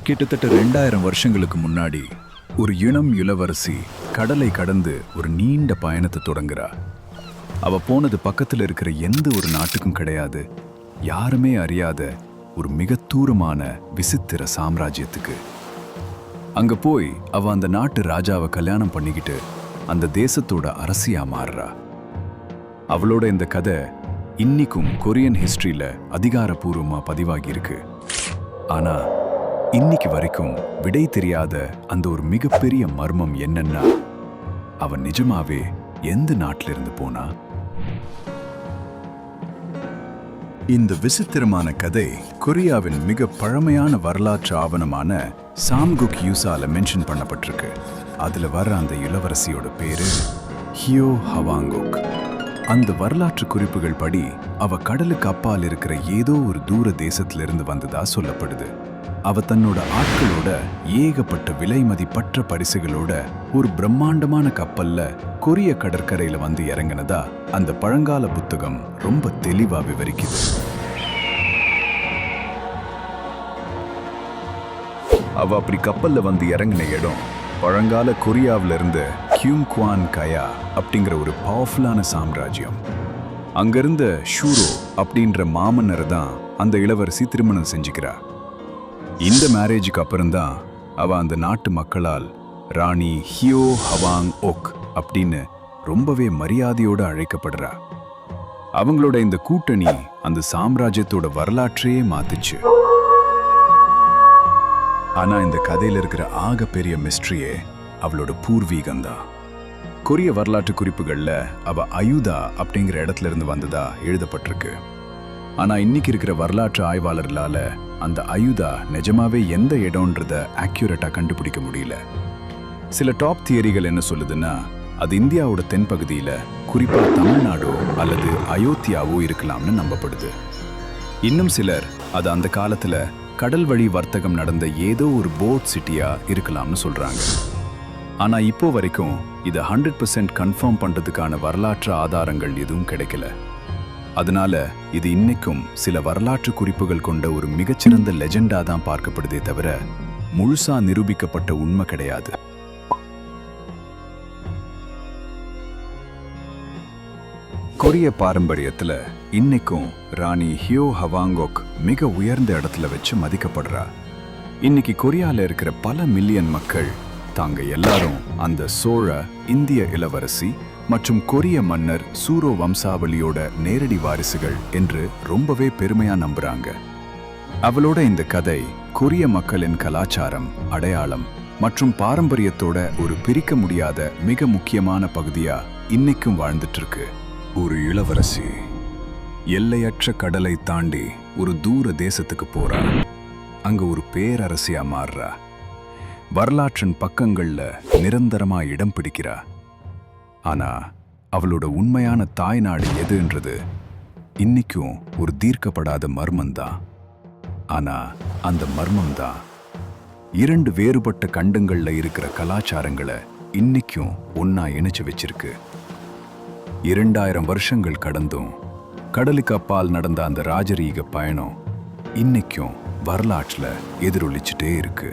கிட்டத்தட்ட 2000 வருஷங்களுக்கு முன்னாடி ஒரு இளம் இளவரசி கடலை கடந்து ஒரு நீண்ட பயணத்தை தொடங்குறா. அவ போனது பக்கத்துல இருக்கிற எந்த ஒரு நாட்டுக்கும் கிடையாது, யாருமே அறியாத ஒரு மிக தூரமான விசித்திர சாம்ராஜ்யத்துக்கு. அங்க போய் அவ அந்த நாட்டு ராஜாவை கல்யாணம் பண்ணிக்கிட்டு அந்த தேசத்தோட அரசியா மாறுறா. அவளோட இந்த கதை இன்னிக்கும் கொரியன் ஹிஸ்டரியில அதிகாரப்பூர்வமா பதிவாகி இருக்கு. ஆனா இன்னைக்கு வரைக்கும் விடை தெரியாத அந்த ஒரு மிகப்பெரிய மர்மம் என்னன்னா, அவன் நிஜமாவே எந்த நாட்டில இருந்து போனா? இந்த விசித்திரமான கதை கொரியாவின் மிக பழமையான வரலாற்று ஆவணமான சாம்குக் யூசால மென்ஷன் பண்ணப்பட்டிருக்கு. அதுல வர்ற அந்த இளவரசியோட பேரு ஹியோ ஹவாங்குக். அந்த வரலாற்று குறிப்புகள் படி அவ கடலுக்கு அப்பால் இருக்கிற ஏதோ ஒரு தூர தேசத்திலிருந்து வந்ததா சொல்லப்படுது. அவ தன்னோட ஆட்களோட ஏகப்பட்ட விலை மதிப்பற்ற பரிசுகளோட ஒரு பிரம்மாண்டமான கப்பல்ல கொரிய கடற்கரையில வந்து இறங்கினதா அந்த பழங்கால புத்தகம் ரொம்ப தெளிவா விவரிக்குது. அவ அப்படி கப்பல்ல வந்து இறங்கின இடம் பழங்கால கொரியாவில இருந்து கியூங்க்வான் கயா அப்படிங்கிற ஒரு பவர்ஃபுல்லான சாம்ராஜ்யம். அங்கிருந்த ஷூரோ அப்படின்ற மாமன்னர் தான் அந்த இளவரசி திருமணம் செஞ்சுக்கிறா. இந்த மேரேஜுக்கு அப்புறம்தான் அவ அந்த நாட்டு மக்களால் ராணி ஹியோ ஹவாங் ஓக் அப்படின்னு ரொம்பவே மரியாதையோடு அழைக்கப்படுறா. அவங்களோட இந்த கூட்டணி அந்த சாம்ராஜ்யத்தோட வரலாற்றையே மாத்துச்சு. ஆனா இந்த கதையில இருக்கிற ஆக பெரிய மிஸ்ட்ரியே அவளோட பூர்வீகம்தான். கொரிய வரலாற்று குறிப்புகள்ல அவ அயுதா அப்படிங்கிற இடத்துல இருந்து வந்ததா எழுதப்பட்டிருக்கு. ஆனா இன்னைக்கு இருக்கிற வரலாற்று ஆய்வாளர்களால அந்த அயுதா நிஜமாவே எந்த இடம்ன்றத ஆக்யூரேட்டா கண்டுபிடிக்க முடியல. சில டாப் தியரிகள் என்ன சொல்லுதுன்னா, அது இந்தியாவோட தென்பகுதியில குறிப்பா தமிழ்நாடோ அல்லது அயோத்தியாவோ இருக்கலாம்னு நம்பப்படுது. இன்னும் சிலர் அது அந்த காலத்துல கடல் வழி வர்த்தகம் நடந்த ஏதோ ஒரு போட் சிட்டியா இருக்கலாம்னு சொல்றாங்க. ஆனா இப்போ வரைக்கும் இதை 100% கன்ஃபார்ம் பண்றதுக்கான வரலாற்று ஆதாரங்கள் எதுவும் கிடைக்கல. அதனால இது இன்னைக்கும் சில வரலாற்று குறிப்புகள் கொண்ட ஒரு மிகச்சிறந்த லெஜெண்டா தான் பார்க்கப்படுதே தவிர முழுசா நிரூபிக்கப்பட்ட உண்மை கிடையாது. கொரிய பாரம்பரியத்துல இன்னைக்கும் ராணி ஹியோ ஹவாங்கோக் மிக உயர்ந்த இடத்துல வச்சு மதிக்கப்படுறா. இன்னைக்கு கொரியால இருக்கிற பல மில்லியன் மக்கள் தாங்க எல்லாரும் அந்த சோழ இந்திய இளவரசி மற்றும் கொரிய மன்னர் சூரோ வம்சாவளியோட நேரடி வாரிசுகள் என்று ரொம்பவே பெருமையா நம்புறாங்க. அவளோட இந்த கதை கொரிய மக்களின் கலாச்சாரம், அடையாளம் மற்றும் பாரம்பரியத்தோட ஒரு பிரிக்க முடியாத மிக முக்கியமான பகுதியா இன்னைக்கும் வாழ்ந்துட்டு இருக்கு. ஒரு இளவரசி எல்லையற்ற கடலை தாண்டி ஒரு தூர தேசத்துக்கு போறா. அங்க ஒரு பேரரசியா மாறுறா. வரலாற்றின் பக்கங்கள்ல நிரந்தரமா இடம் பிடிக்கிறா. ஆனா அவளோட உண்மையான தாய்நாடு எதுன்றது இன்னைக்கும் ஒரு தீர்க்கப்படாத மர்மம்தான். ஆனா அந்த மர்மம்தான் 2 வேறுபட்ட கண்டங்கள்ல இருக்கிற கலாச்சாரங்களை இன்னைக்கும் ஒன்னா இணைச்சு வச்சிருக்கு. 2000 வருஷங்கள் கடந்தும் கடலுக்கு அப்பால் நடந்த அந்த ராஜரீக பயணம் இன்னைக்கும் வரலாற்றுல எதிரொலிச்சுட்டே இருக்கு.